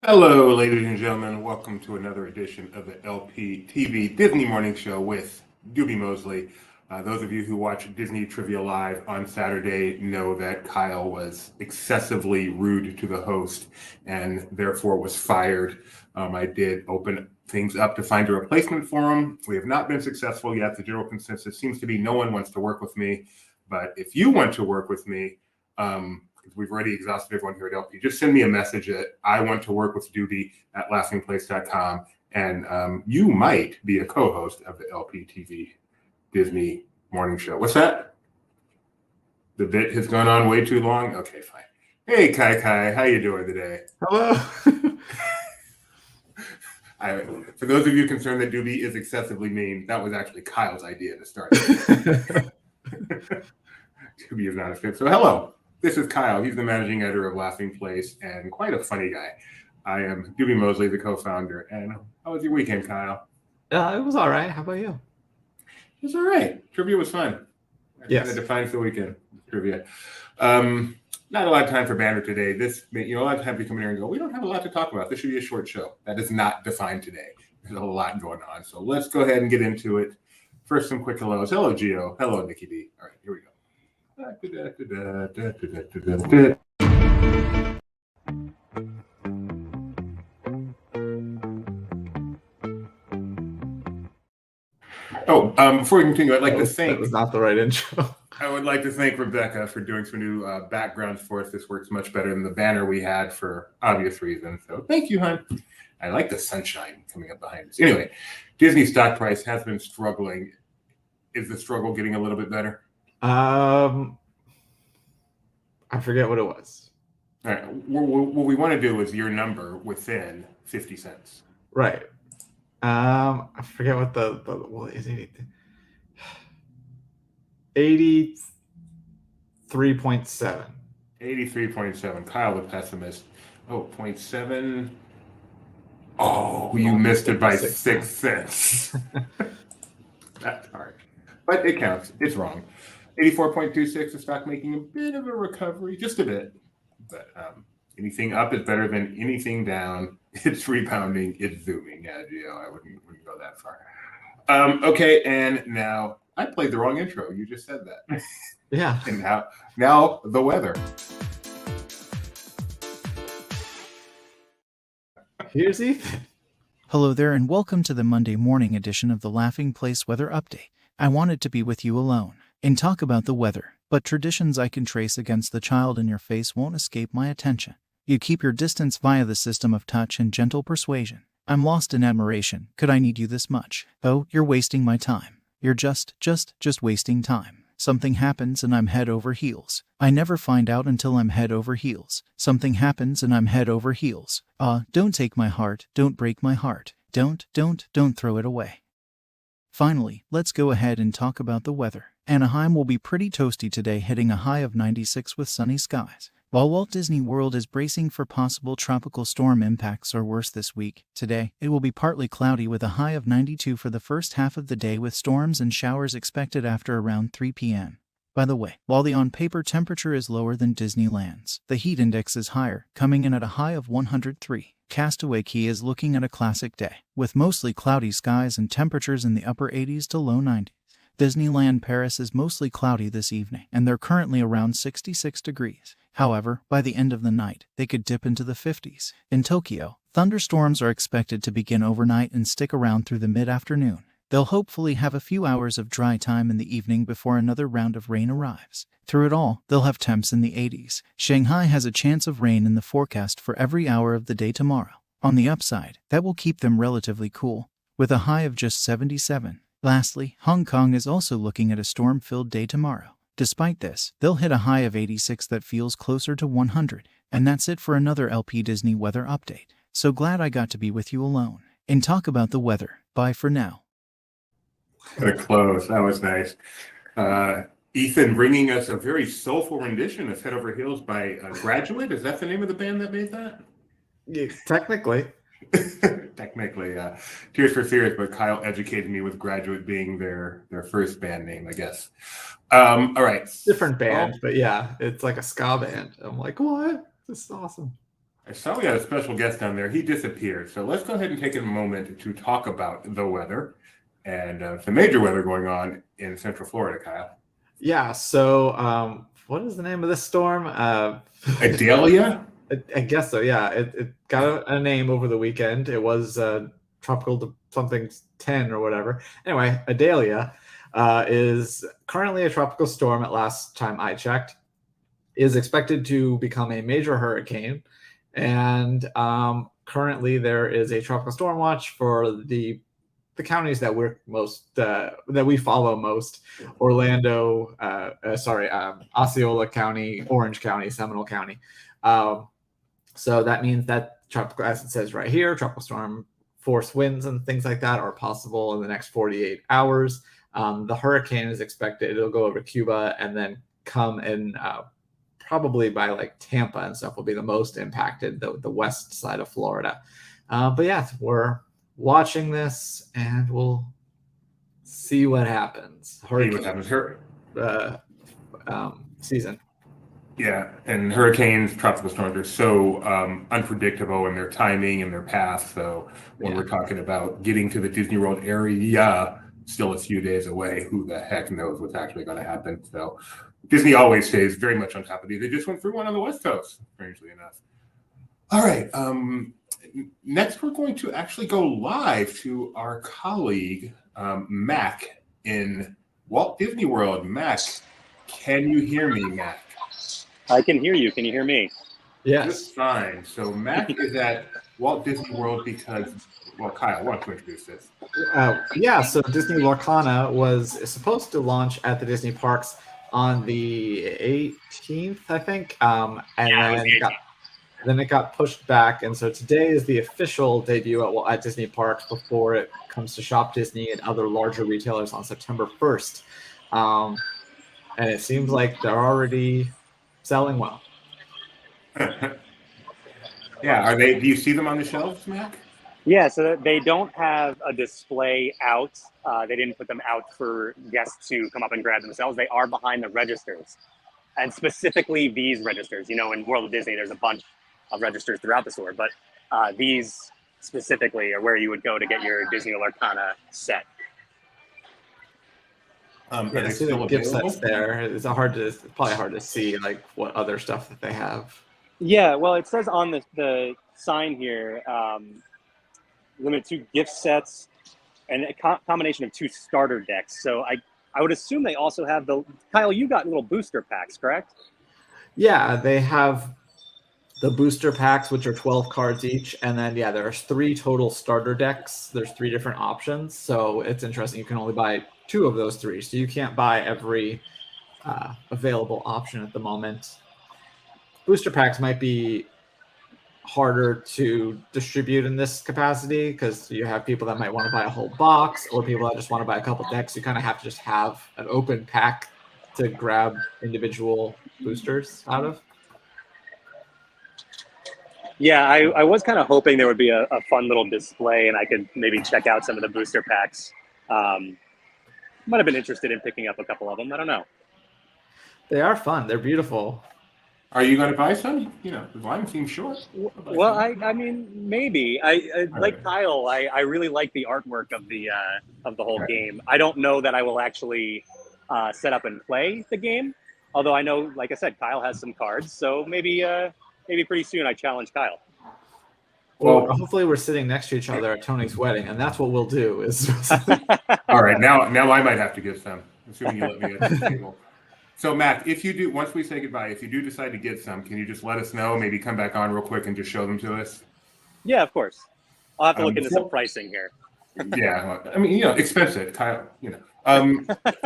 Hello, ladies and gentlemen. Welcome to another edition of the LPTV Disney Morning Show with Doogie Mosley. Those of you who watch Disney Trivia Live on Saturday know that Kyle was excessively rude to the host and therefore was fired. I did open things up to find a replacement for him. We have not been successful yet. The general consensus seems to be no one wants to work with me. But if you want to work with me, we've already exhausted everyone here at LP. Just send me a message at I want to work with Doogie at laughingplace.com, and you might be a co-host of the LPTV Disney Morning Show. What's that? The bit has gone on way too long? Okay, fine. Hey, Kai, how you doing today? Hello. For those of you concerned that Doogie is excessively mean, that was actually Kyle's idea to start. Doogie is not a fit. So hello. This is Kyle. He's the managing editor of Laughing Place and quite a funny guy. I am Doogie Mosley, the co-founder. And how was your weekend, Kyle? It was all right. How about you? It was all right. Trivia was fun. Yes. I defined for the weekend. Trivia. Not a lot of time for banter today. A lot of times we come in here and go, we don't have a lot to talk about. This should be a short show. That is not defined today. There's a lot going on. So let's go ahead and get into it. First, some quick hellos. Hello, Gio. Hello, Nikki D. All right, here we go. Before we continue, I'd like to thank. That was not the right intro. I would like to thank Rebecca for doing some new backgrounds for us. This works much better than the banner we had for obvious reasons. So thank you, hon. I like the sunshine coming up behind us. Anyway, Disney stock price has been struggling. Is the struggle getting a little bit better? I forget what it was. All right. What we want to do is your number within 50 cents. Right. I forget what is it? 83.7. 83.7. Kyle the pessimist. 0.7. Oh, you missed it by 6 cents. That's hard. But it counts. It's wrong. 84.26, the stock making a bit of a recovery, just a bit. But anything up is better than anything down. It's rebounding. It's zooming. Yeah, Gio, I wouldn't go that far. Okay, and now I played the wrong intro. You just said that. Yeah. And now the weather. Here's Ethan. Hello there, and welcome to the Monday morning edition of the Laughing Place Weather Update. I wanted to be with you alone and talk about the weather, but traditions I can trace against the child in your face won't escape my attention. You keep your distance via the system of touch and gentle persuasion. I'm lost in admiration. Could I need you this much? Oh, you're wasting my time. You're just wasting time. Something happens and I'm head over heels. I never find out until I'm head over heels. Something happens and I'm head over heels. Don't take my heart. Don't break my heart. Don't throw it away. Finally, let's go ahead and talk about the weather. Anaheim will be pretty toasty today, hitting a high of 96 with sunny skies. While Walt Disney World is bracing for possible tropical storm impacts or worse this week, today, it will be partly cloudy with a high of 92 for the first half of the day with storms and showers expected after around 3 p.m. By the way, while the on-paper temperature is lower than Disneyland's, the heat index is higher, coming in at a high of 103. Castaway Cay is looking at a classic day, with mostly cloudy skies and temperatures in the upper 80s to low 90s. Disneyland Paris is mostly cloudy this evening, and they're currently around 66 degrees. However, by the end of the night, they could dip into the 50s. In Tokyo, thunderstorms are expected to begin overnight and stick around through the mid-afternoon. They'll hopefully have a few hours of dry time in the evening before another round of rain arrives. Through it all, they'll have temps in the 80s. Shanghai has a chance of rain in the forecast for every hour of the day tomorrow. On the upside, that will keep them relatively cool, with a high of just 77. Lastly, Hong Kong is also looking at a storm-filled day tomorrow. Despite this, they'll hit a high of 86 that feels closer to 100. And that's it for another LP Disney weather update. So glad I got to be with you alone and talk about the weather. Bye for now. What a close. That was nice. Ethan bringing us a very soulful rendition of Head Over Heels by Graduate. Is that the name of the band that made that? Yeah, technically. Technically, Tears for Fears, but Kyle educated me with Graduate being their first band name, I guess. All right. Different band, but yeah, it's like a ska band. I'm like, what? This is awesome. I saw we had a special guest down there. He disappeared. So let's go ahead and take a moment to talk about the weather and some major weather going on in Central Florida, Kyle. Yeah. So, what is the name of this storm? Adelia? I guess so. Yeah. It got a name over the weekend. It was tropical to something 10 or whatever. Anyway, Adelia is currently a tropical storm. At last time I checked, is expected to become a major hurricane. And currently, there is a tropical storm watch for the counties that we're most that we follow most: Orlando, Osceola County, Orange County, Seminole County. So that means that tropical, as it says right here, tropical storm force winds and things like that are possible in the next 48 hours. The hurricane is expected; it'll go over Cuba and then come in. Probably by like Tampa and stuff will be the most impacted, the west side of Florida. But yeah, we're watching this and we'll see what happens. Hurricane season. Yeah, and hurricanes, tropical storms are so unpredictable in their timing and their path. So when we're talking about getting to the Disney World area, still a few days away, who the heck knows what's actually going to happen. So Disney always stays very much on top of these. They just went through one on the West Coast, strangely enough. All right. Next, we're going to actually go live to our colleague, Mac, in Walt Disney World. Mac, can you hear me, Mac? I can hear you. Can you hear me? Yes. Just fine. So Mac is at Walt Disney World because, well, Kyle, why don't you introduce this? So Disney Lorcana was supposed to launch at the Disney parks on the 18th, I think, and then it got pushed back, and so today is the official debut at Disney parks before it comes to Shop Disney and other larger retailers on September 1st, and it seems like they're already selling well. Yeah, do you see them on the shelves, Mac? Yeah, so they don't have a display out. They didn't put them out for guests to come up and grab themselves. They are behind the registers, and specifically these registers. You know, in World of Disney, there's a bunch of registers throughout the store, but these specifically are where you would go to get your Disney Lorcana set. Are they See still the gift available? sets there. It's probably hard to see like what other stuff that they have. Yeah, well, it says on the sign here, limited to gift sets and a combination of 2 starter decks. So I would assume they also have Kyle, you got little booster packs, correct? Yeah, they have the booster packs, which are 12 cards each. And then, there's 3 total starter decks. There's 3 different options. So it's interesting. You can only buy 2 of those 3. So you can't buy every available option at the moment. Booster packs might be harder to distribute in this capacity because you have people that might want to buy a whole box or people that just want to buy a couple decks. You kind of have to just have an open pack to grab individual boosters out of. Yeah, I was kind of hoping there would be a fun little display and I could maybe check out some of the booster packs. Might have been interested in picking up a couple of them. I don't know. They are fun. They're beautiful. Are you going to buy some? You know, the line seems short. Well, I mean, maybe. I like Kyle. I really like the artwork of the whole game. I don't know that I will actually set up and play the game. Although I know, like I said, Kyle has some cards, so maybe pretty soon I challenge Kyle. Well, hopefully we're sitting next to each other at Tony's wedding, and that's what we'll do. All right, now I might have to get some, assuming you let me at the table. So, Mac, if you do, once we say goodbye, if you do decide to get some, can you just let us know? Maybe come back on real quick and just show them to us? Yeah, of course. I'll have to look into some pricing here. Yeah, I mean, expensive, Kyle,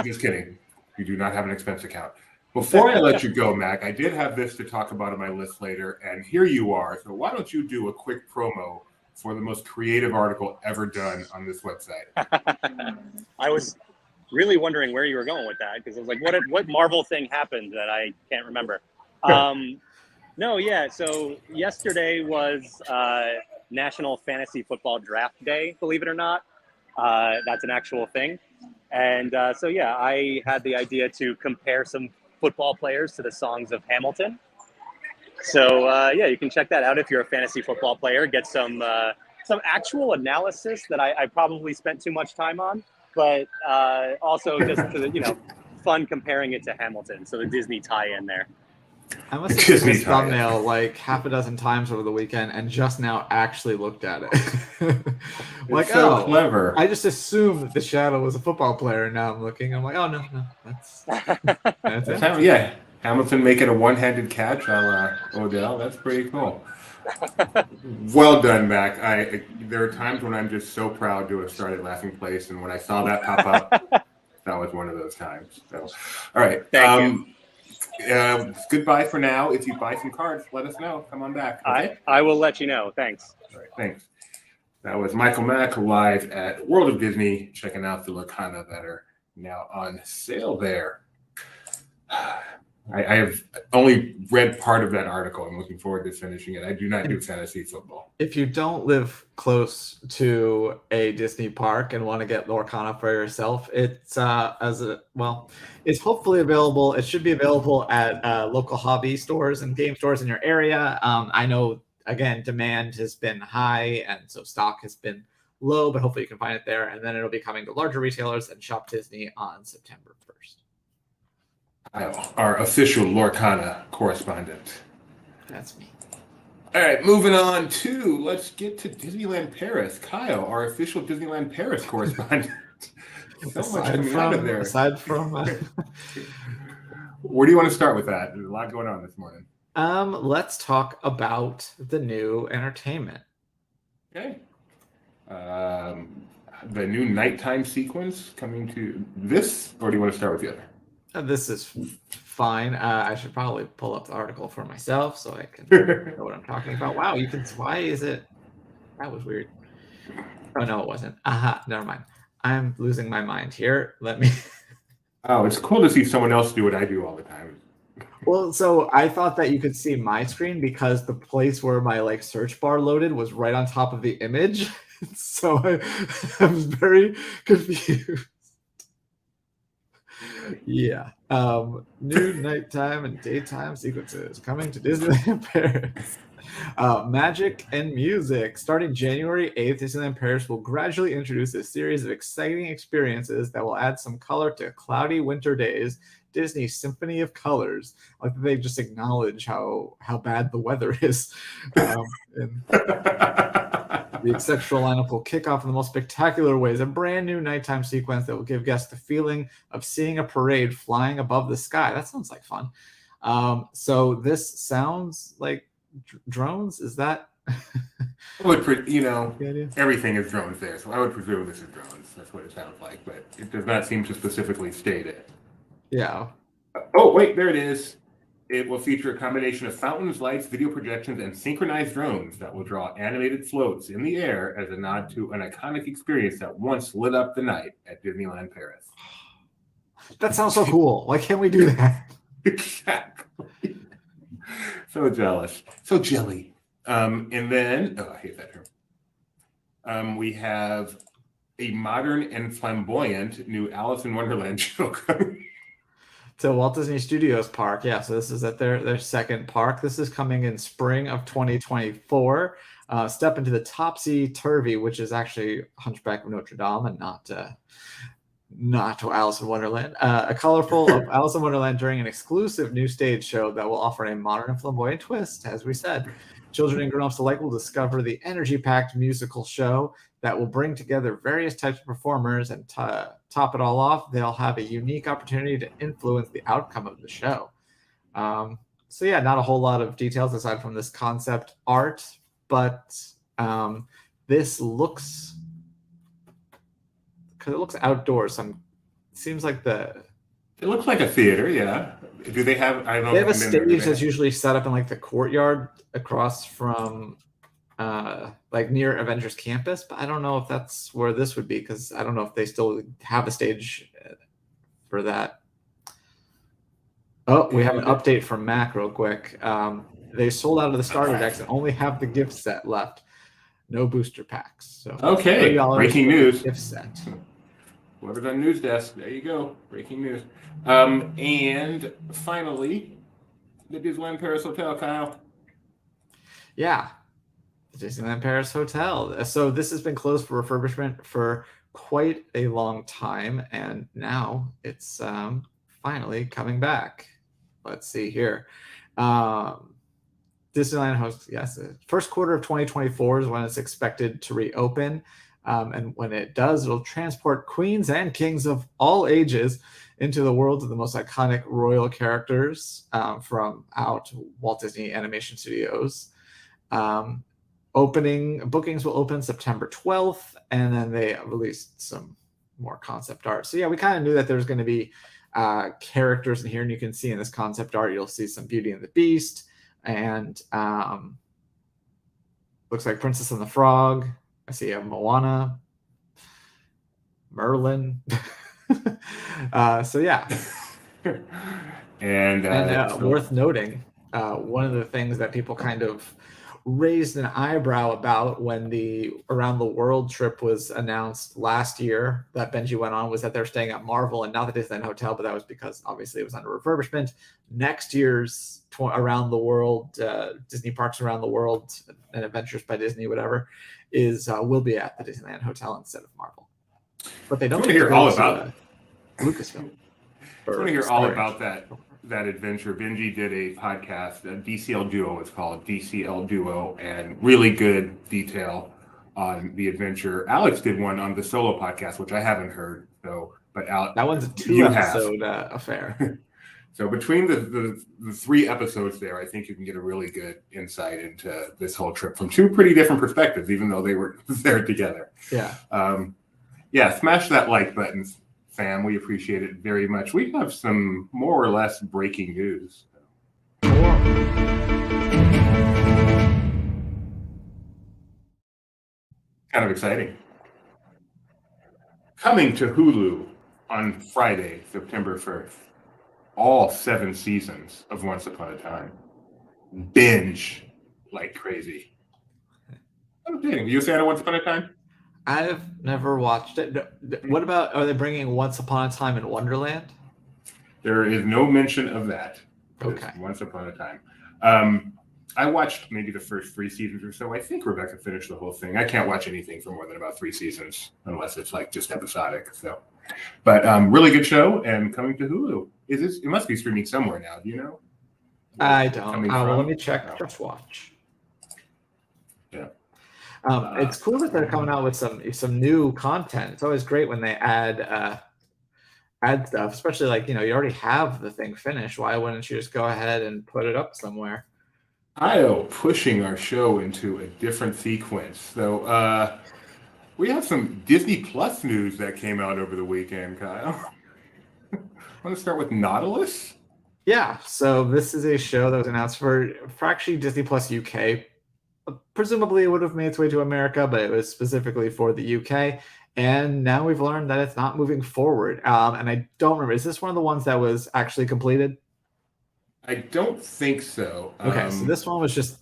just kidding. You do not have an expense account. Before I let you go, Mac, I did have this to talk about on my list later, and here you are. So why don't you do a quick promo for the most creative article ever done on this website? I was really wondering where you were going with that because I was like, what Marvel thing happened that I can't remember? So yesterday was National Fantasy Football Draft Day, believe it or not. That's an actual thing. And I had the idea to compare some football players to the songs of Hamilton. So yeah, you can check that out if you're a fantasy football player. Get some actual analysis that I probably spent too much time on, but also just fun comparing it to Hamilton. So the Disney tie-in there. I must have seen this thumbnail like half a dozen times over the weekend and just now actually looked at it. Like, so clever. I just assumed that the shadow was a football player, and now I'm looking. I'm like, oh no, that's it. Yeah, Hamilton making a one-handed catch a la Odell. That's pretty cool. Well done, Mac. There are times when I'm just so proud to have started Laughing Place, and when I saw that pop up, that was one of those times. So, all right. Thank you. Goodbye for now. If you buy some cards, let us know. Come on back. Okay? I will let you know. Thanks. All right, thanks. That was Michael Mack live at World of Disney, checking out the Lorcana that are now on sale there. I have only read part of that article. I'm looking forward to finishing it. I do not do fantasy football. If you don't live close to a Disney park and want to get Lorcana for yourself, it's it's hopefully available. It should be available at local hobby stores and game stores in your area. I know, again, demand has been high, and so stock has been low, but hopefully you can find it there. And then it'll be coming to larger retailers and Shop Disney on September 1st. Our official Lorcana correspondent. That's me. All right, moving on let's get to Disneyland Paris. Kyle, our official Disneyland Paris correspondent. Aside from where do you want to start with that? There's a lot going on this morning. Let's talk about the new entertainment. Okay. The new nighttime sequence coming to this, or do you want to start with the other? This is fine. I should probably pull up the article for myself so I can know what I'm talking about. Wow, why is it? That was weird. Oh, no, it wasn't. Never mind. I'm losing my mind here. Let me. Oh, it's cool to see someone else do what I do all the time. Well, so I thought that you could see my screen because the place where my search bar loaded was right on top of the image. So I was very confused. Yeah. New nighttime and daytime sequences coming to Disneyland Paris. Magic and music. Starting January 8th, Disneyland Paris will gradually introduce a series of exciting experiences that will add some color to cloudy winter days. Disney's Symphony of Colors. Like they just acknowledge how bad the weather is. The exceptional lineup will kick off in the most spectacular ways. A brand new nighttime sequence that will give guests the feeling of seeing a parade flying above the sky. That sounds like fun. So this sounds like drones. Is that? Everything is drones there. So I would presume this is drones. That's what it sounds like, but it does not seem to specifically state it. Yeah. Oh, wait, there it is. It will feature a combination of fountains, lights, video projections, and synchronized drones that will draw animated floats in the air as a nod to an iconic experience that once lit up the night at Disneyland Paris. That sounds so cool. Why can't we do that? Exactly. So jealous. So jelly. And then, I hate that term. We have a modern and flamboyant new Alice in Wonderland show coming to Walt Disney Studios Park. Yeah, so this is at their second park. This is coming in spring of 2024. Step into the topsy-turvy, which is actually Hunchback of Notre Dame and not Alice in Wonderland. A colorful of Alice in Wonderland during an exclusive new stage show that will offer a modern and flamboyant twist, as we said. Children and grown-ups alike will discover the energy-packed musical show that will bring together various types of performers, and top it all off, they'll have a unique opportunity to influence the outcome of the show. So yeah, not a whole lot of details aside from this concept art, but this looks, because it looks outdoors. Seems like it looks like a theater, yeah. Do they have? I don't know. They have a stage that's usually set up in the courtyard across from near Avengers Campus, but I don't know if that's where this would be, because I don't know if they still have a stage for that. Oh, we have an update from Mac real quick. They sold out of the starter decks and only have the gift set left. No booster packs. So okay, breaking news. Gift set. Whoever's on news desk, there you go. Breaking news. And finally, the Disneyland Paris Hotel, Kyle. Yeah, the Disneyland Paris Hotel. So this has been closed for refurbishment for quite a long time, and now it's finally coming back. Let's see here. Disneyland hosts, yes, the first quarter of 2024 is when it's expected to reopen. And when it does, it'll transport queens and kings of all ages into the world of the most iconic royal characters from out Walt Disney Animation Studios. Bookings will open September 12th, and then they released some more concept art. So yeah, we kind of knew that there was going to be characters in here, and you can see in this concept art, you'll see some Beauty and the Beast, and looks like Princess and the Frog. I see Moana, Merlin. So yeah. And worth noting, one of the things that people kind of raised an eyebrow about when the Around the World trip was announced last year that Benji went on was that they're staying at Marvel and not the Disneyland Hotel, but that was because obviously it was under refurbishment. Next year's Around the World, Disney Parks Around the World and Adventures by Disney, whatever, will be at the Disneyland Hotel instead of Marvel. But they don't hear all about Lucasfilm. I want to hear all about that adventure. Benji did a podcast, a DCL Duo, it's called DCL Duo, and really good detail on the adventure. Alex did one on the solo podcast, which I haven't heard. So, but Alex, that one's a 2-episode affair. So between the 3 episodes there, I think you can get a really good insight into this whole trip from 2 pretty different perspectives, even though they were there together. Yeah. Yeah, smash that like button, fam. We appreciate it very much. We have some more or less breaking news. Kind of exciting. Coming to Hulu on Friday, September 1st. All 7 seasons of Once Upon a Time. Binge like crazy. Oh, dang. You a fan of Once Upon a Time? I've never watched it. What about, are they bringing Once Upon a Time in Wonderland? There is no mention of that. Okay. Once Upon a Time. I watched maybe the first 3 seasons or so. I think Rebecca finished the whole thing. I can't watch anything for more than about 3 seasons unless it's like just episodic. So, but really good show and coming to Hulu. It must be streaming somewhere now. Do you know? I don't. Well, let me check. Just watch. Yeah. It's cool that they're coming out with some new content. It's always great when they add stuff, especially like, you already have the thing finished. Why wouldn't you just go ahead and put it up somewhere? Kyle pushing our show into a different sequence. So we have some Disney Plus news that came out over the weekend, Kyle. Want to start with Nautilus? Yeah, so this is a show that was announced for actually Disney Plus UK. Presumably it would have made its way to America, but it was specifically for the UK. And now we've learned that it's not moving forward. And I don't remember, is this one of the ones that was actually completed? I don't think so. Okay, so this one was just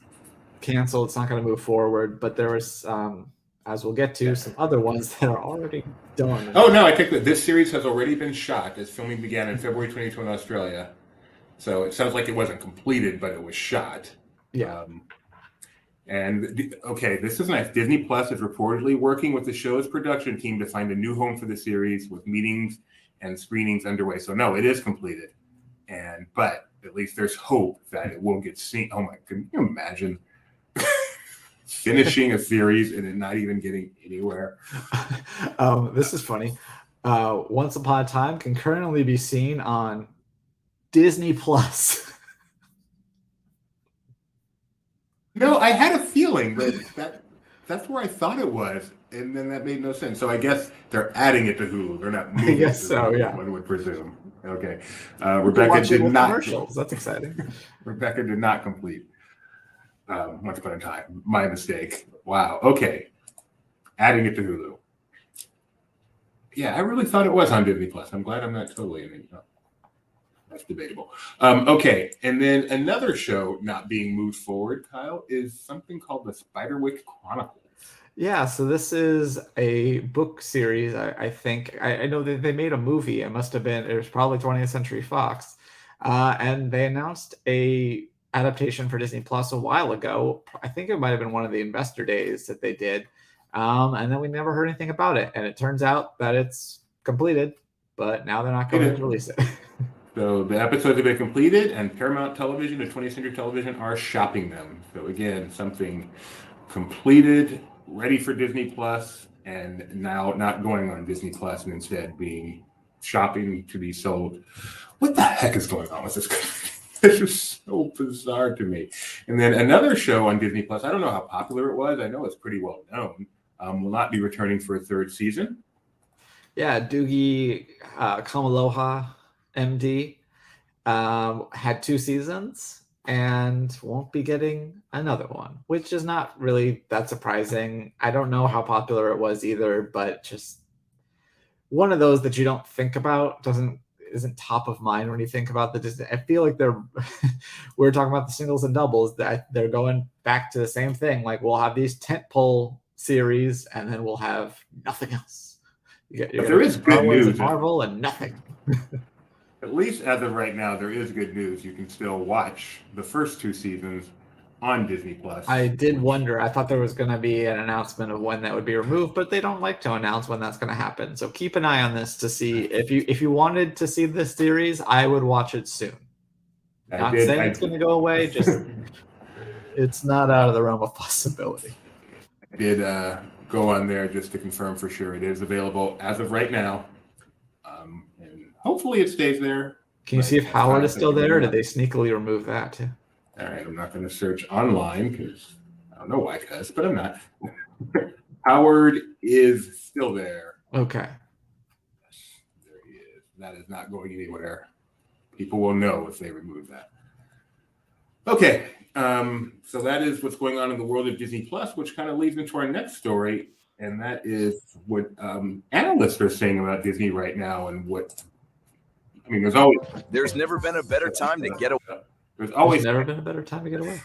canceled. It's not going to move forward, but there was, as we'll get to, some other ones that are already done. Oh, no, I think that this series has already been shot. Its filming began in February 22 in Australia. So it sounds like it wasn't completed, but it was shot. Yeah. This is nice. Disney Plus is reportedly working with the show's production team to find a new home for the series with meetings and screenings underway. So no, it is completed. But at least there's hope that it won't get seen. Oh my, can you imagine finishing a series and it not even getting anywhere? This is funny. Once Upon a Time can currently be seen on Disney Plus. No, I had a feeling that's where I thought it was, and then that made no sense. So I guess they're adding it to Hulu. They're not moving I guess it to so, Hulu, yeah. one would presume. Okay. Rebecca did not. Commercials. That's exciting. Rebecca did not complete Once Upon a Time. My mistake. Wow. Okay. Adding it to Hulu. Yeah, I really thought it was on Disney Plus. I'm glad I'm not totally in it. That's debatable. Okay, and then another show not being moved forward, Kyle, is something called the Spiderwick Chronicles. Yeah, so this is a book series, I think. I know that they made a movie. It was probably 20th Century Fox. And they announced a adaptation for Disney Plus a while ago. I think it might have been one of the investor days that they did. And then we never heard anything about it. And it turns out that it's completed, but now they're not going to release it. So the episodes have been completed, and Paramount Television and 20th Century Television are shopping them. So again, something completed, ready for Disney Plus, and now not going on Disney Plus, and instead being shopping to be sold. What the heck is going on with this? This is so bizarre to me. And then another show on Disney Plus, I don't know how popular it was. I know it's pretty well known. Will not be returning for a third season. Yeah, Doogie Kamealoha, MD, had 2 seasons and won't be getting another one, which is not really that surprising. I don't know how popular it was either, but just one of those that you don't think about, isn't top of mind when you think about the Disney. I feel like we're talking about the singles and doubles, that they're going back to the same thing. Like, we'll have these tentpole series and then we'll have nothing else. But there is good news. Marvel and nothing. At least as of right now, there is good news. You can still watch the first 2 seasons on Disney Plus. I did wonder. I thought there was going to be an announcement of when that would be removed, but they don't like to announce when that's going to happen. So keep an eye on this to see if you wanted to see this series, I would watch it soon. Not saying it's going to go away. Just it's not out of the realm of possibility. I did go on there just to confirm for sure. It is available as of right now. And hopefully it stays there. Can you see if Howard is still there, or did they sneakily remove that too? All right, I'm not going to search online because I don't know why it does, but I'm not. Howard is still there. Okay. There he is. That is not going anywhere. People will know if they remove that. Okay, so that is what's going on in the world of Disney Plus, which kind of leads into our next story, and that is what analysts are saying about Disney right now, and there's never been a better time to get away. There's never been a better time to get away.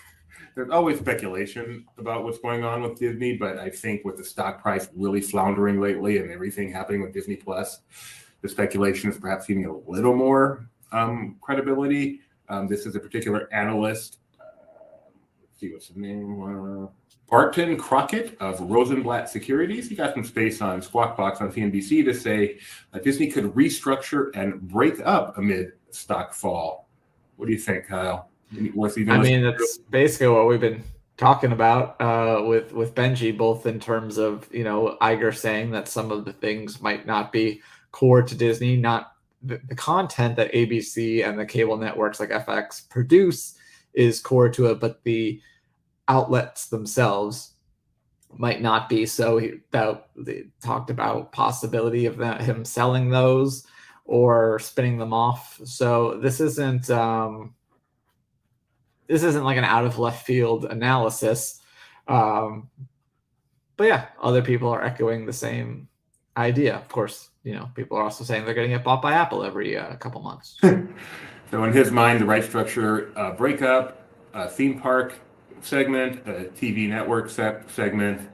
There's always speculation about what's going on with Disney, but I think with the stock price really floundering lately and everything happening with Disney Plus, the speculation is perhaps getting a little more credibility. This is a particular analyst. Let's see what's his name. Burton Crockett of Rosenblatt Securities. He got some space on Squawk Box on CNBC to say Disney could restructure and break up amid stock fall. What do you think, Kyle? That's basically what we've been talking about with Benji, both in terms of, Iger saying that some of the things might not be core to Disney, not the content that ABC and the cable networks like FX produce is core to it, but the outlets themselves might not be. So they talked about possibility of him selling those or spinning them off. So this isn't like an out of left field analysis. But yeah, other people are echoing the same idea. Of course, people are also saying they're going to get bought by Apple every couple months. So in his mind, the Restructure breakup, theme park segment, a TV network segment,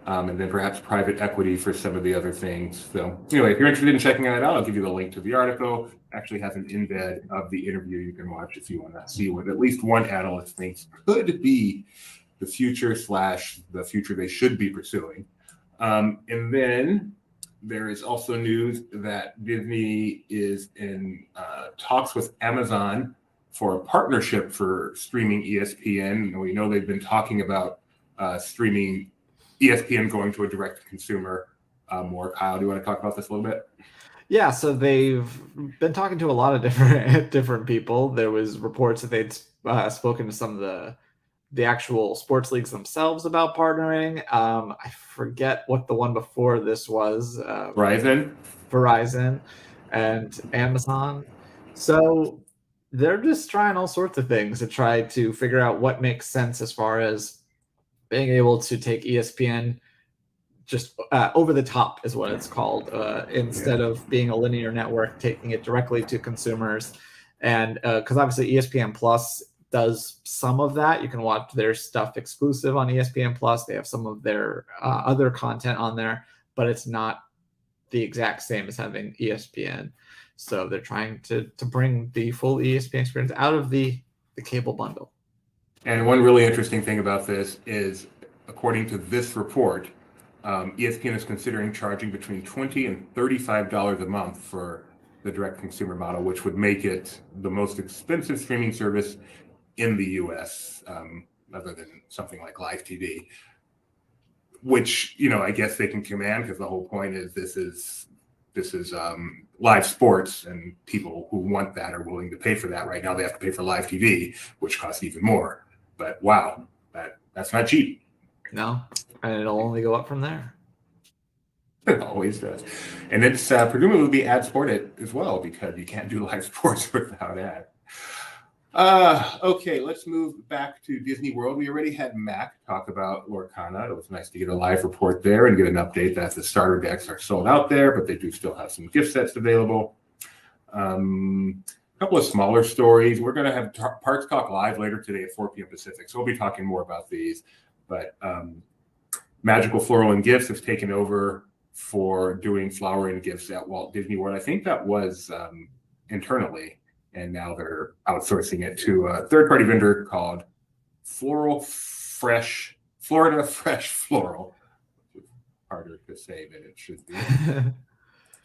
and then perhaps private equity for some of the other things. So anyway, if you're interested in checking that out, I'll give you the link to the article. It actually has an embed of the interview you can watch if you want to see what at least one analyst thinks could be the future / the future they should be pursuing. And then there is also news that Disney is in talks with Amazon for a partnership for streaming ESPN. We know they've been talking about streaming ESPN going to a direct-to-consumer more. Kyle, do you want to talk about this a little bit? Yeah, so they've been talking to a lot of different people. There was reports that they'd spoken to some of the actual sports leagues themselves about partnering. I forget what the one before this was. Verizon and Amazon. So they're just trying all sorts of things to try to figure out what makes sense as far as being able to take ESPN just over the top is what it's called, instead of being a linear network, taking it directly to consumers. And because obviously ESPN Plus does some of that. You can watch their stuff exclusive on ESPN Plus. They have some of their other content on there, but it's not the exact same as having ESPN. So they're trying to bring the full ESPN experience out of the cable bundle. And one really interesting thing about this is, according to this report, ESPN is considering charging between $20 and $35 a month for the direct consumer model, which would make it the most expensive streaming service in the US, other than something like live TV, which, I guess they can command, because the whole point is this is live sports, and people who want that are willing to pay for that. Right now they have to pay for live TV, which costs even more. But wow, that's not cheap. No, and it'll only go up from there. It always does. And it's presumably be ad supported as well, because you can't do live sports without ad. Okay, let's move back to Disney World. We already had Mac talk about Lorcana. It was nice to get a live report there and get an update that the starter decks are sold out there, but they do still have some gift sets available. A couple of smaller stories. We're going to have Parks Talk live later today at 4 p.m. Pacific, so we'll be talking more about these. But Magical Floral and Gifts has taken over for doing flower and gifts at Walt Disney World. I think that was internally. And now they're outsourcing it to a third-party vendor called Florida Fresh Floral. Harder to say than it should be.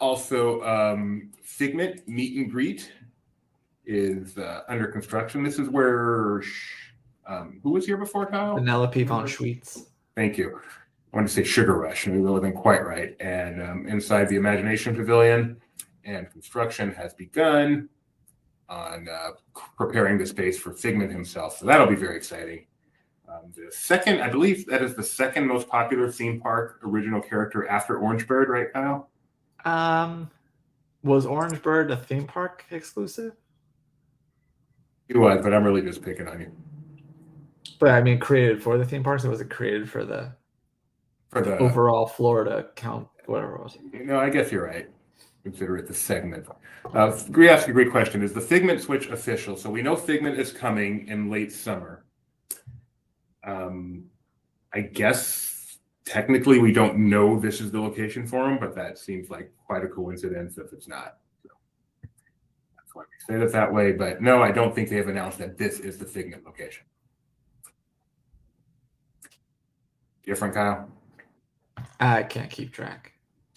Also, Figment Meet and Greet is under construction. This is where who was here before, Kyle? Penelope von Schweetz. Thank you. I wanted to say Sugar Rush, and it wasn't quite right. And inside the Imagination Pavilion, and construction has begun on preparing the space for Figment himself. So that'll be very exciting. The second, I believe that is the second most popular theme park original character after Orange Bird, right, Kyle? Was Orange Bird a theme park exclusive? He was, but I'm really just picking on you. But I mean, created for the theme parks, or was it created for the overall Florida count, whatever it was? I guess you're right. Consider it the segment. We asked a great question. Is the Figment switch official? So we know Figment is coming in late summer. I guess technically we don't know this is the location for him, but that seems like quite a coincidence if it's not. So that's why we said it that way. But no, I don't think they have announced that this is the Figment location. Different, Kyle? I can't keep track.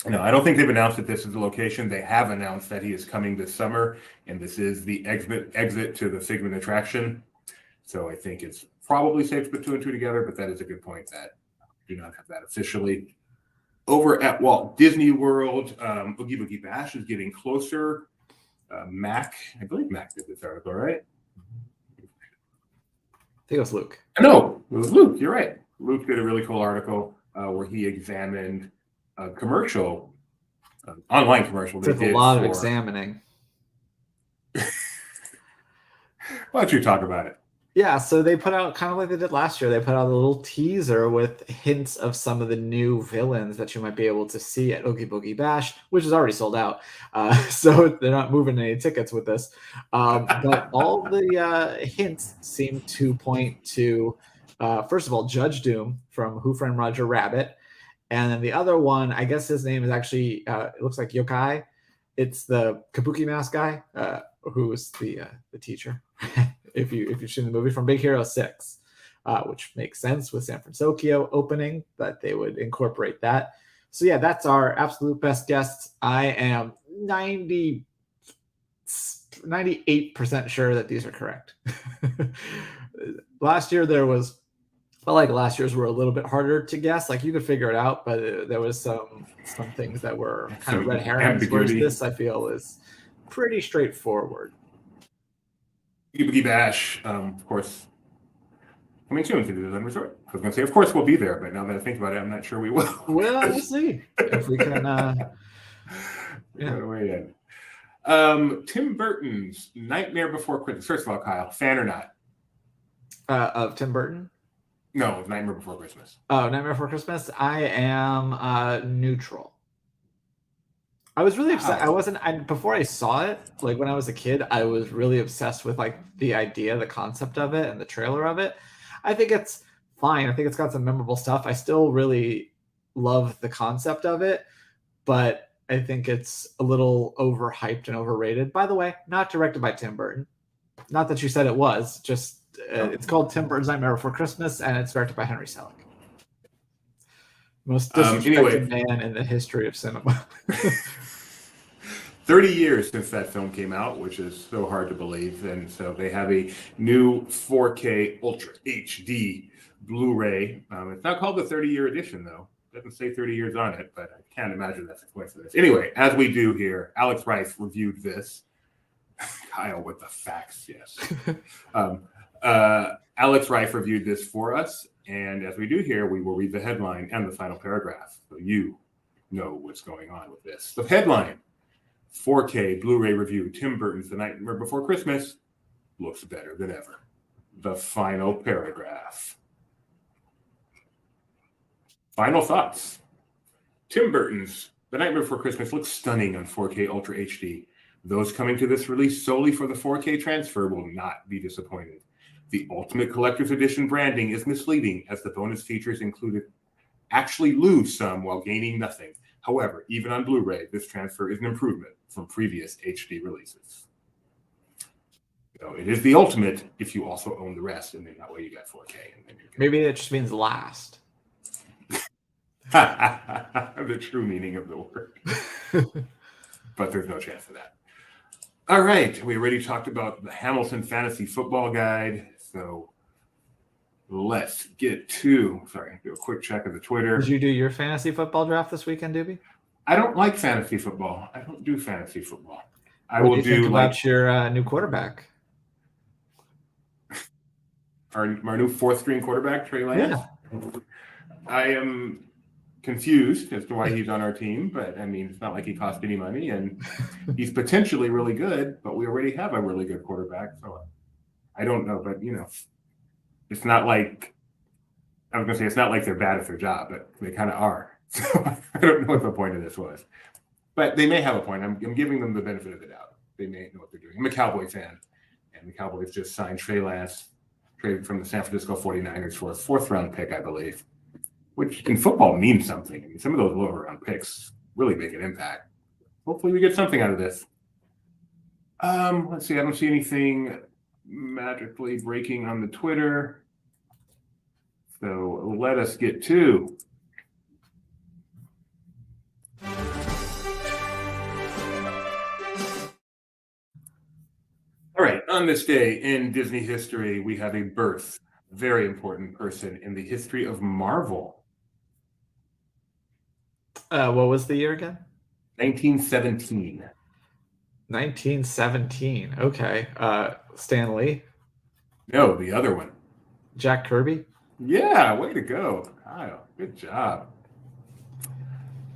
No, I don't think they've announced that this is the location. They have announced that he is coming this summer, and this is the exit to the Figment attraction. So I think it's probably safe to put two and two together, but that is a good point that we do not have that officially. Over at Walt Disney World, Oogie Boogie Bash is getting closer. I believe Mac did this article, right? I think it was Luke. No, it was Luke. You're right. Luke did a really cool article where he examined a commercial, online commercial. Took a lot of examining. Why don't you talk about it? Yeah, so they put out, kind of like they did last year, they put out a little teaser with hints of some of the new villains that you might be able to see at Oogie Boogie Bash, which is already sold out. So they're not moving any tickets with this. But all the hints seem to point to, first of all, Judge Doom from Who Framed Roger Rabbit. And then the other one, I guess his name is actually, it looks like Yokai. It's the Kabuki Mask guy, who is the teacher. if you've seen the movie, from Big Hero 6, which makes sense with San Francisco opening, that they would incorporate that. So yeah, that's our absolute best guess. I am 98% sure that these are correct. Last year felt like last year's were a little bit harder to guess. Like you could figure it out, but there was some things that were kind of red herrings. Whereas this, I feel, is pretty straightforward. Boogie Bash, of course, coming soon to Disneyland Resort. I was going to say, of course, we'll be there, but now that I think about it, I'm not sure we will. Well, we'll see if we can. Tim Burton's Nightmare Before Christmas. First of all, Kyle, fan or not? Of Tim Burton? No, Nightmare Before Christmas. Oh, Nightmare Before Christmas. I am neutral. I was really upset. Before I saw it, like when I was a kid, I was really obsessed with like the idea, the concept of it, and the trailer of it. I think it's fine. I think it's got some memorable stuff. I still really love the concept of it, but I think it's a little overhyped and overrated. By the way, not directed by Tim Burton. Not that you said it was, just It's called Tim Burton's Nightmare Before Christmas, and it's directed by Henry Selick. Most disrespected man in the history of cinema. 30 years since that film came out, which is so hard to believe. And so they have a new 4K Ultra HD Blu-ray. It's not called the 30-year edition, though. It doesn't say 30 years on it, but I can't imagine that's a coincidence. Anyway, as we do here, Alex Rice reviewed this. Kyle with the facts, yes. Alex Rice reviewed this for us. And as we do here, we will read the headline and the final paragraph, so you know what's going on with this. The headline: 4K Blu-ray review, Tim Burton's The Nightmare Before Christmas looks better than ever. The final paragraph. Final thoughts. Tim Burton's The Nightmare Before Christmas looks stunning on 4K Ultra HD. Those coming to this release solely for the 4K transfer will not be disappointed. The Ultimate Collector's Edition branding is misleading, as the bonus features included actually lose some while gaining nothing. However, even on Blu-ray, this transfer is an improvement from previous HD releases. So it is the ultimate if you also own the rest, and then that way you got 4K. And then Maybe it just means last. The true meaning of the word. But there's no chance of that. All right, we already talked about the Hamilton Fantasy Football Guide, so let's get to, do a quick check of the Twitter. Did you do your fantasy football draft this weekend, Doobie? I don't like fantasy football. I don't do fantasy football. What do you think about your new quarterback? Our new fourth string quarterback, Trey Lance? Yeah. I am confused as to why he's on our team, but I mean, it's not like he cost any money, and he's potentially really good, but we already have a really good quarterback, so I don't know, but it's not like, I was going to say, it's not like they're bad at their job, but they kind of are. So I don't know what the point of this was, but they may have a point. I'm giving them the benefit of the doubt. They may know what they're doing. I'm a Cowboy fan, and the Cowboys just signed Trey Lance, traded from the San Francisco 49ers for a fourth-round pick, I believe, which in football means something. I mean, some of those lower-round picks really make an impact. Hopefully we get something out of this. Let's see. I don't see anything magically breaking on the Twitter. So let us get to all right. On this day in Disney history, we have a birth, very important person in the history of Marvel. What was the year again? 1917. 1917. Okay. Stan Lee? No, the other one. Jack Kirby? Yeah, way to go, Kyle. Good job.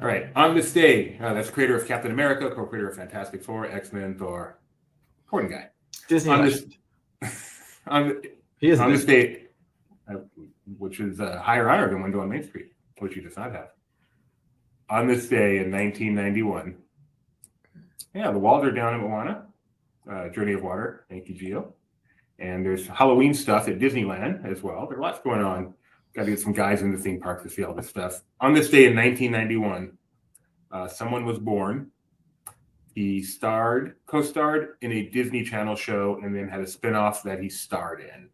All right. On this day, that's creator of Captain America, co-creator of Fantastic Four, X-Men, Thor. Important guy. Disneyland. On this day, which is a higher honor than Window on Main Street, which he does not have. On this day in 1991, the Walt are down in Moana, Journey of Water, thank you, Gio. And there's Halloween stuff at Disneyland as well. There's lots going on. Got to get some guys in the theme park to see all this stuff. On this day in 1991, someone was born. He co-starred in a Disney Channel show, and then had a spinoff that he starred in.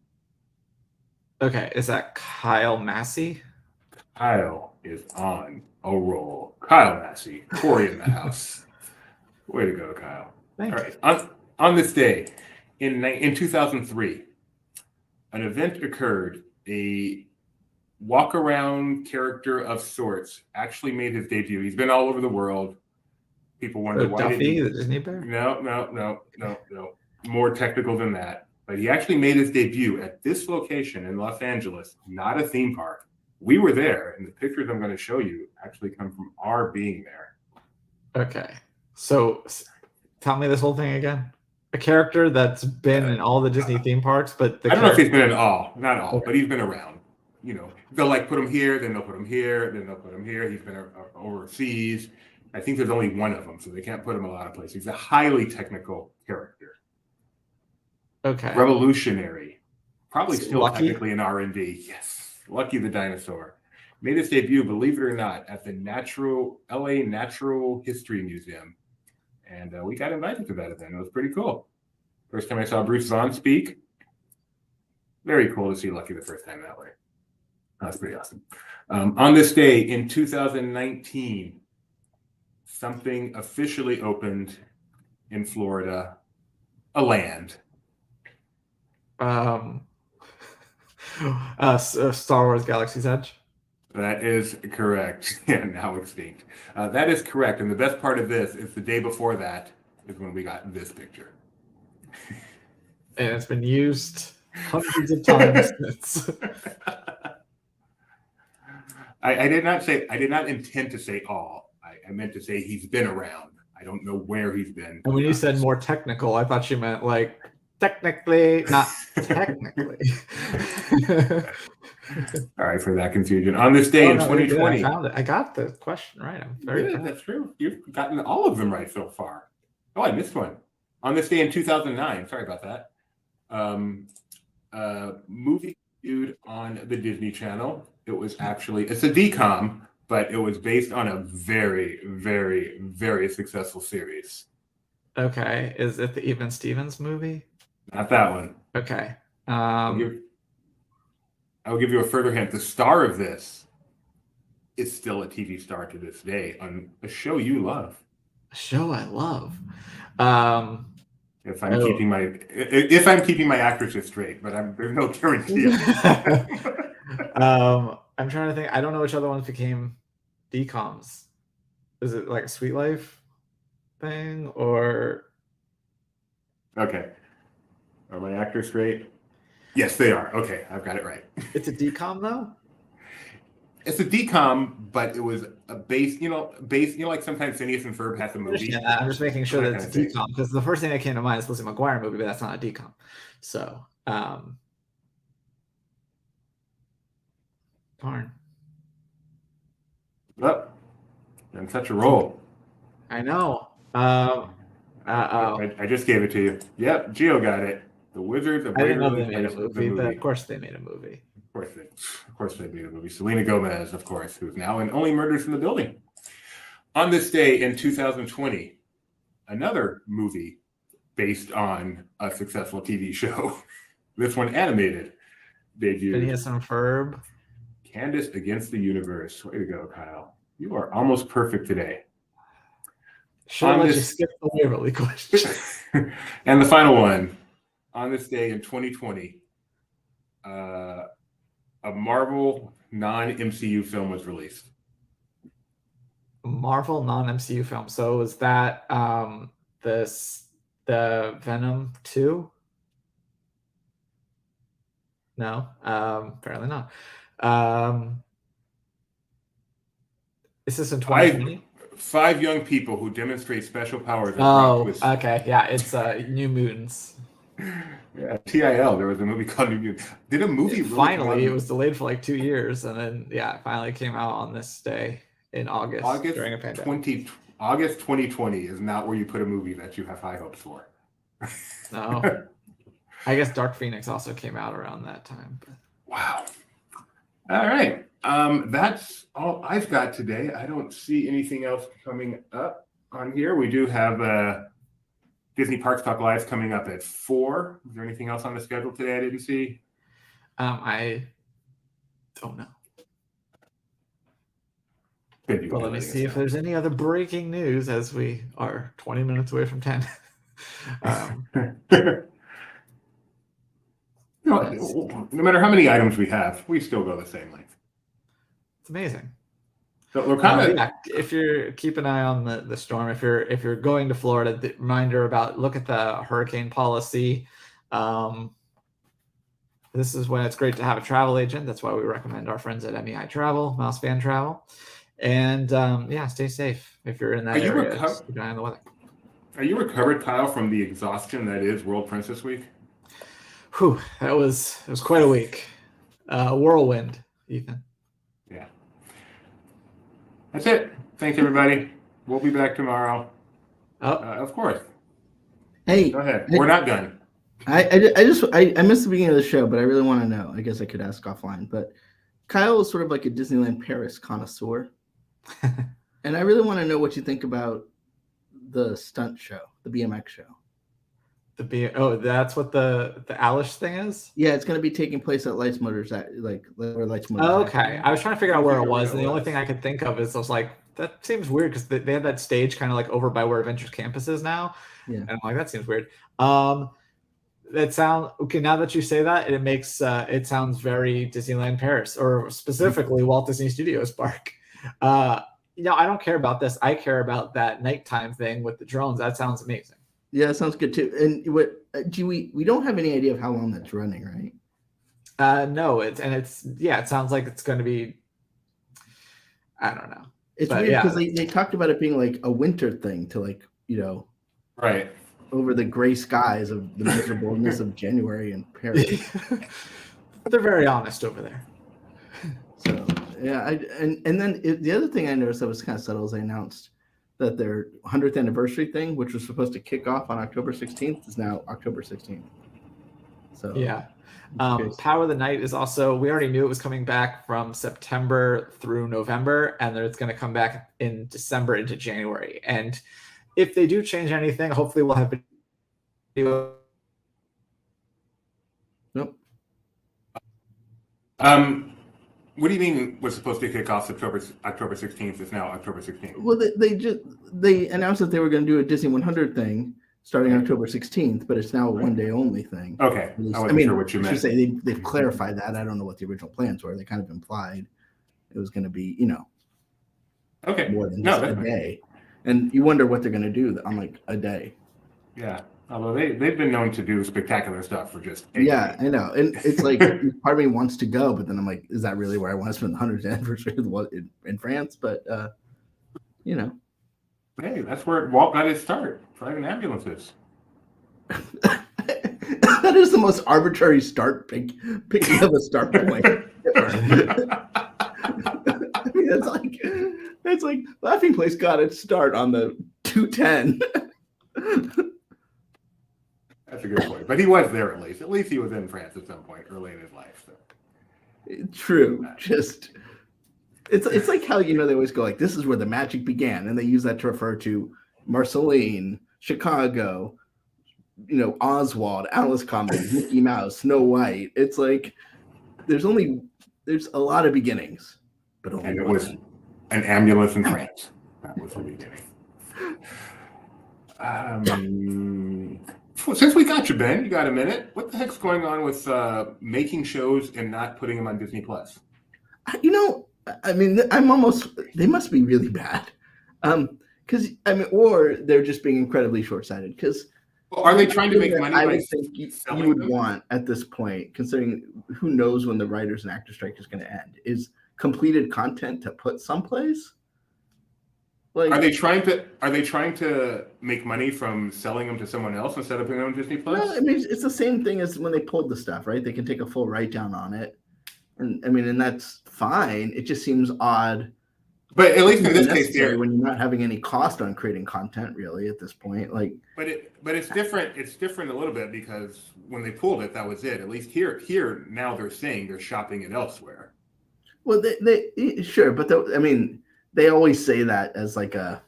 Okay, is that Kyle Massey? Kyle is on a roll. Kyle Massey, Corey in the house. Way to go, Kyle. Thank you. All right, on this day in 2003, an event occurred. A walk-around character of sorts actually made his debut. He's been all over the world. People wonder why. Duffy, the Disney bear? No. More technical than that. But he actually made his debut at this location in Los Angeles, not a theme park. We were there, and the pictures I'm going to show you actually come from our being there. Okay. So tell me this whole thing again. A character that's been in all the Disney theme parks, but I don't know if he's been in all, not all, but he's been around. They'll put him here, then they'll put him here, then they'll put him here. He's been overseas. I think there's only one of them, so they can't put him a lot of places. He's a highly technical character. Okay. Revolutionary. Probably still Lucky? technically in R&D. Yes. Lucky the dinosaur. Made his debut, believe it or not, at the LA Natural History Museum. And we got invited to that event. It was pretty cool. First time I saw Bruce Vaughn speak. Very cool to see Lucky the first time that way. That's pretty awesome. On this day in 2019, something officially opened in Florida, a land. Star Wars Galaxy's Edge. That is correct. Yeah, now extinct. That is correct. And the best part of this is the day before that is when we got this picture. And it's been used hundreds of times since. I did not intend to say all. I meant to say he's been around. I don't know where he's been. And when you said more technical, I thought you meant like technically, not technically. Sorry for that confusion. On this day in 2020. I found it. I got the question right. I'm very good. That's true. You've gotten all of them right so far. Oh, I missed one. On this day in 2009. Sorry about that. Movie debuted on the Disney Channel. It's a DCOM, but it was based on a very, very, very successful series. Okay. Is it the Even Stevens movie? Not that one. Okay. I'll give you a further hint. The star of this is still a TV star to this day on a show you love. A show I love. If I'm keeping my actresses straight, but there's no guarantee. I'm trying to think. I don't know which other ones became DCOMs. Is it like a Sweet Life thing or? Okay. Are my actors straight? Yes, they are. Okay, I've got it right. It's a DCOM though? It's a DCOM, but it was a base, like sometimes Phineas and Ferb has a movie. I'm just making sure that it's a DCOM because the first thing that came to mind is the Lizzie McGuire movie, but that's not a DCOM. So, darn. Oh, I'm such a roll. I know. I just gave it to you. Yep, Gio got it. The Wizards of Waverly Place. But of course they made a movie. Of course they made a movie. Selena Gomez, of course, who's now in Only Murders in the Building. On this day in 2020, another movie based on a successful TV show. This one animated. Debuted. Phineas and Ferb. Candace Against the Universe. Way to go, Kyle. You are almost perfect today. Should let you skip the Waverly question. And the final one. On this day in 2020, a Marvel non-MCU film was released. Marvel non-MCU film. So is that the Venom 2? No, apparently not. Is this in 2020? Five young people who demonstrate special powers. Okay. Yeah, it's New Mutants. Yeah, TIL. There was a movie called New Mutants. Did a movie really finally? It was delayed for like 2 years, and then it finally came out on this day in August during a pandemic. August 2020 is not where you put a movie that you have high hopes for. No, I guess Dark Phoenix also came out around that time. But... Wow. All right. That's all I've got today. I don't see anything else coming up on here. We do have Disney Parks Talk Live coming up at 4. Is there anything else on the schedule today I didn't see? I don't know. Well, let me see if there's any other breaking news as we are 20 minutes away from 10. No matter how many items we have, we still go the same length. It's amazing. So Lorcana, if you're keep an eye on the storm, if you're going to Florida, the reminder about look at the hurricane policy. This is when it's great to have a travel agent. That's why we recommend our friends at MEI Travel, Mouse Fan Travel. And stay safe if you're in that area. Just keep an eye on the weather. Are you recovered, Kyle, from the exhaustion that is World Princess Week? Whew, it was quite a week. Whirlwind, Ethan. Yeah. That's it. Thanks, everybody. We'll be back tomorrow. Of course. Hey. Go ahead. We're not done. I missed the beginning of the show, but I really want to know. I guess I could ask offline. But Kyle is sort of like a Disneyland Paris connoisseur. And I really want to know what you think about the stunt show, the BMX show. That's what the Alice thing is? Yeah, it's going to be taking place at Lights Motors, where Lights Motors. Okay. I was trying to figure out where it was, and the only thing I could think of is I was like, that seems weird because they have that stage kind of like over by where Adventures Campus is now. Yeah. And I'm like, that seems weird. That sound okay. Now that you say that, it makes it sounds very Disneyland Paris, or specifically Walt Disney Studios Park. I don't care about this. I care about that nighttime thing with the drones. That sounds amazing. Yeah, that sounds good too. And what we don't have any idea of how long that's running, right? No, it sounds like it's going to be. I don't know. It's weird because they talked about it being like a winter thing to right over the gray skies of the miserableness of January in Paris. They're very honest over there. So yeah, and then the other thing I noticed that was kind of subtle is they announced that their 100th anniversary thing, which was supposed to kick off on October 16th, is now October 16th. So yeah. Power of the Night is also, we already knew it was coming back from September through November, and then it's going to come back in December into January. And if they do change anything, hopefully we'll have video. Nope. What do you mean was supposed to kick off October 16th is now October 16th? Well, they announced that they were going to do a Disney 100 thing starting October 16th, but it's now a one-day only thing. Okay. I wasn't sure what you meant. I should say they've clarified that. I don't know what the original plans were. They kind of implied it was going to be, okay, more than just a day. And you wonder what they're going to do on like a day. Yeah. Although they've been known to do spectacular stuff for just 8 Yeah, I know. And it's like part of me wants to go, but then I'm like, is that really where I want to spend the 100th anniversary in France? But, Hey, that's where Walt got his start, driving ambulances. That is the most arbitrary start picking of a start point. I mean, it's like Laughing Place got its start on the 210. That's a good point. But he was there at least. At least he was in France at some point early in his life. So. True. Just it's like how they always go like, this is where the magic began, and they use that to refer to Marceline, Chicago, Oswald, Alice Comics, Mickey Mouse, Snow White. It's like there's a lot of beginnings, but only and it one. Was an ambulance in France. That was the beginning. Since we got you, Ben, you got a minute. What the heck's going on with making shows and not putting them on Disney Plus? I mean, they must be really bad. Or they're just being incredibly short-sighted. Because are they trying to make money? I would think you would want at this point, considering who knows when the writers and actor strike is going to end, is completed content to put someplace. Like, are they trying to make money from selling them to someone else instead of putting them on Disney Plus? Well, I mean, it's the same thing as when they pulled the stuff, right? They can take a full write-down on it, and that's fine. It just seems odd. But at least in this case, when you're not having any cost on creating content, really, at this point, like. But it's different. It's different a little bit because when they pulled it, that was it. At least here now they're saying they're shopping it elsewhere. Well, they sure, but they always say that as like a,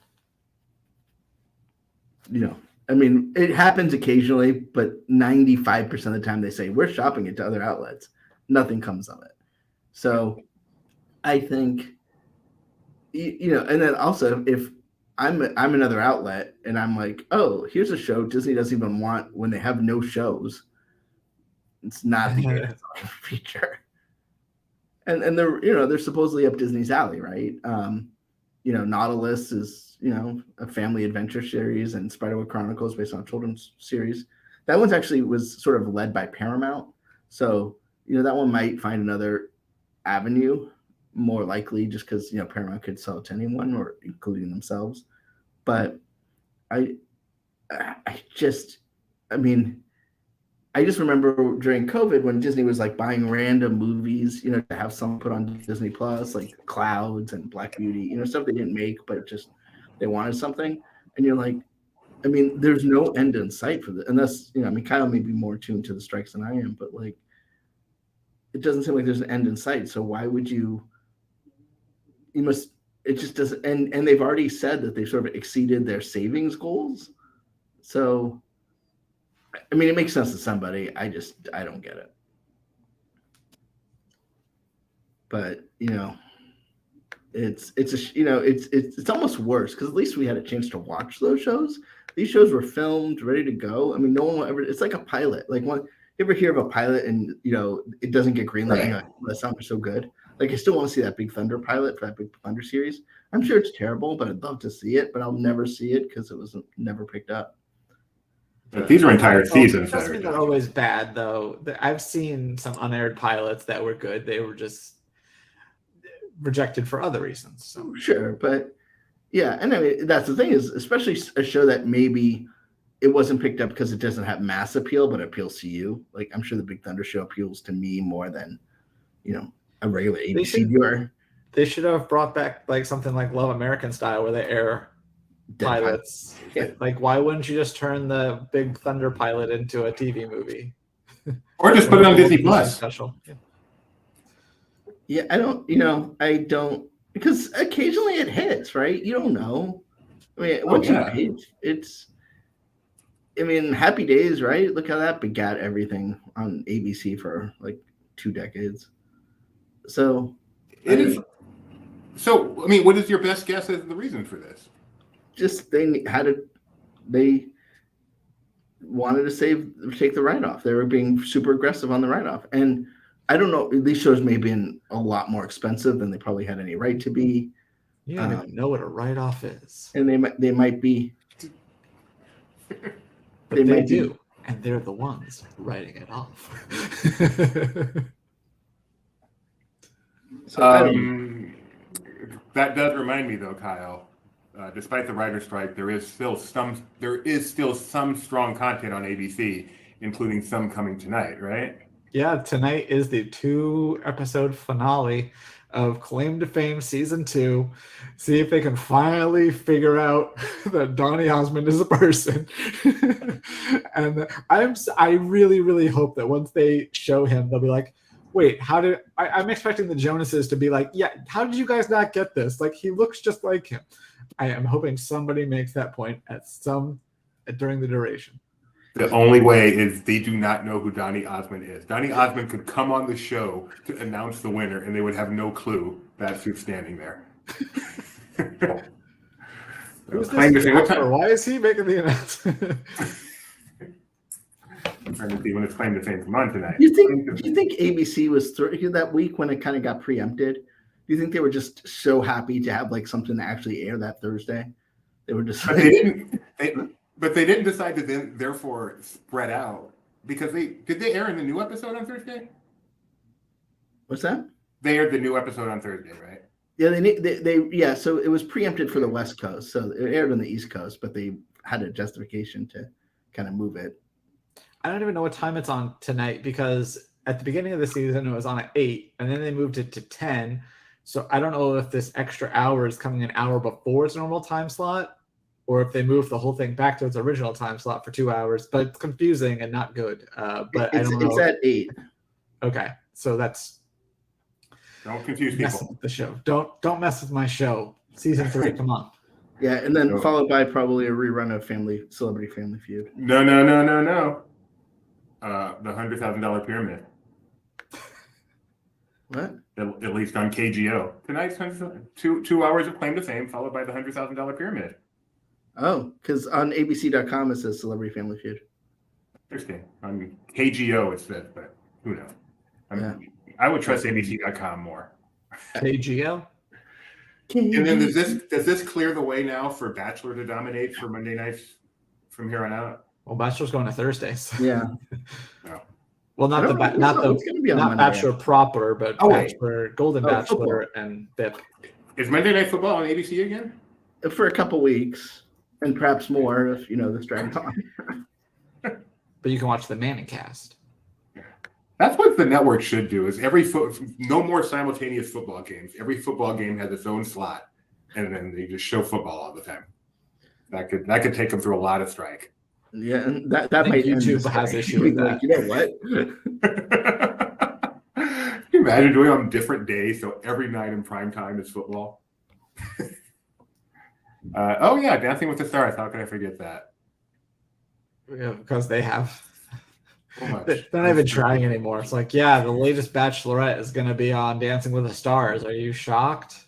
it happens occasionally, but 95% of the time they say we're shopping it to other outlets. Nothing comes of it. So I think, and then also if I'm another outlet and I'm like, oh, here's a show Disney doesn't even want when they have no shows. It's not the feature. And they're supposedly up Disney's alley, right? Nautilus is, a family adventure series, and Spiderwick Chronicles based on a children's series. That one's actually was sort of led by Paramount. So, that one might find another avenue, more likely just because, Paramount could sell it to anyone or including themselves. But I just remember during COVID when Disney was like buying random movies, to have some put on Disney Plus, like Clouds and Black Beauty, stuff they didn't make, but just they wanted something. And you're like, there's no end in sight for this. Unless, Kyle may be more tuned to the strikes than I am, but like, it doesn't seem like there's an end in sight. So why would it just doesn't, and they've already said that they've sort of exceeded their savings goals. So I mean, it makes sense to somebody. I don't get it. But it's almost worse because at least we had a chance to watch those shows. These shows were filmed, ready to go. I mean, no one will ever. It's like a pilot. Like you ever hear of a pilot and it doesn't get greenlit? Right. You're like, that sounds so good. Like I still want to see that Big Thunder pilot for that Big Thunder series. I'm sure it's terrible, but I'd love to see it. But I'll never see it because it was never picked up. But these are entire seasons. It doesn't mean they're always bad, though. I've seen some unaired pilots that were good. They were just rejected for other reasons. So. Sure, but yeah, and I mean that's the thing is, especially a show that maybe it wasn't picked up because it doesn't have mass appeal, but it appeals to you. Like I'm sure the Big Thunder show appeals to me more than a regular ABC viewer. They should have brought back like something like Love American Style where they air pilots. Yeah. Like why wouldn't you just turn the Big Thunder pilot into a TV movie? Or just put it on Disney Plus. Special. Yeah. Yeah, I don't, because occasionally it hits, right? You don't know. I mean, once you pay, Happy Days, right? Look how that begat everything on ABC for like 2 decades. So it is. So, I mean, what is your best guess as the reason for this? Just they wanted to take the write-off. They were being super aggressive on the write-off. And I don't know, these shows may have been a lot more expensive than they probably had any right to be. You don't even know what a write-off is. And they might be. But they do. And they're the ones writing it off. That does remind me, though, Kyle. Despite the writer's strike, there is still some strong content on ABC, including some coming tonight, right? Yeah, tonight is the 2-episode finale of Claim to Fame Season 2. See if they can finally figure out that Donny Osmond is a person. And I really, really hope that once they show him, they'll be like, wait, I'm expecting the Jonases to be like, yeah, how did you guys not get this? Like, he looks just like him. I am hoping somebody makes that point during the duration. The only way is they do not know who Donny Osmond is. Donny Osmond could come on the show to announce the winner, and they would have no clue that's who's standing there. Who's this actor? Why is he making the announcement? I'm trying to see when it's Claim to Fame come on tonight. Do you think ABC was that week when it kind of got preempted? Do you think they were just so happy to have like something to actually air that Thursday? They were just. But they didn't decide to then therefore spread out because did they air in the new episode on Thursday? What's that? They aired the new episode on Thursday, right? Yeah, so it was preempted for the West Coast, so it aired on the East Coast, but they had a justification to kind of move it. I don't even know what time it's on tonight because at the beginning of the season it was on at 8, and then they moved it to 10. So I don't know if this extra hour is coming an hour before its normal time slot, or if they move the whole thing back to its original time slot for 2 hours. But it's confusing and not good. But I don't know. It's at 8. Okay, so that's. Don't confuse people. Mess with the show. Don't mess with my show. Season 3, come on. Yeah, and then followed by probably a rerun of Celebrity Family Feud. No. The $100,000 pyramid. What? At least on KGO. Tonight's 2 hours of Claim to Fame, followed by the $100,000 pyramid. Oh, because on ABC.com it says Celebrity Family Feud. Interesting. On KGO it says, but who knows? I would trust ABC.com more. KGO? And then does this clear the way now for Bachelor to dominate for Monday nights from here on out? Well, Bachelor's going to Thursdays. Yeah. No. Well, not Bachelor proper, but Bachelor, Golden Bachelor, football. And BIP. Is Monday Night Football on ABC again? For a couple weeks, and perhaps more if the strike on. But you can watch the Manning cast. That's what the network should do. Is no more simultaneous football games. Every football game has its own slot, and then they just show football all the time. That could take them through a lot of strike. Yeah, and that might YouTube has issue with that. You know what? Can you imagine doing it on different days so every night in prime time is football? Dancing with the Stars. How could I forget that? because they have. So much. They're not even trying anymore. It's like, yeah, the latest Bachelorette is going to be on Dancing with the Stars. Are you shocked?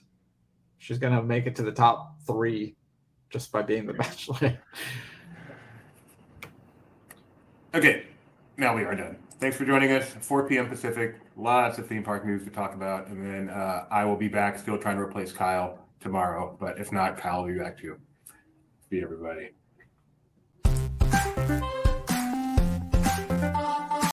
She's going to make it to the top 3 just by being the Bachelorette. Okay, now we are done. Thanks for joining us. 4 p.m. Pacific. Lots of theme park news to talk about, and then I will be back still trying to replace Kyle tomorrow. But if not, Kyle will be back too. See everybody.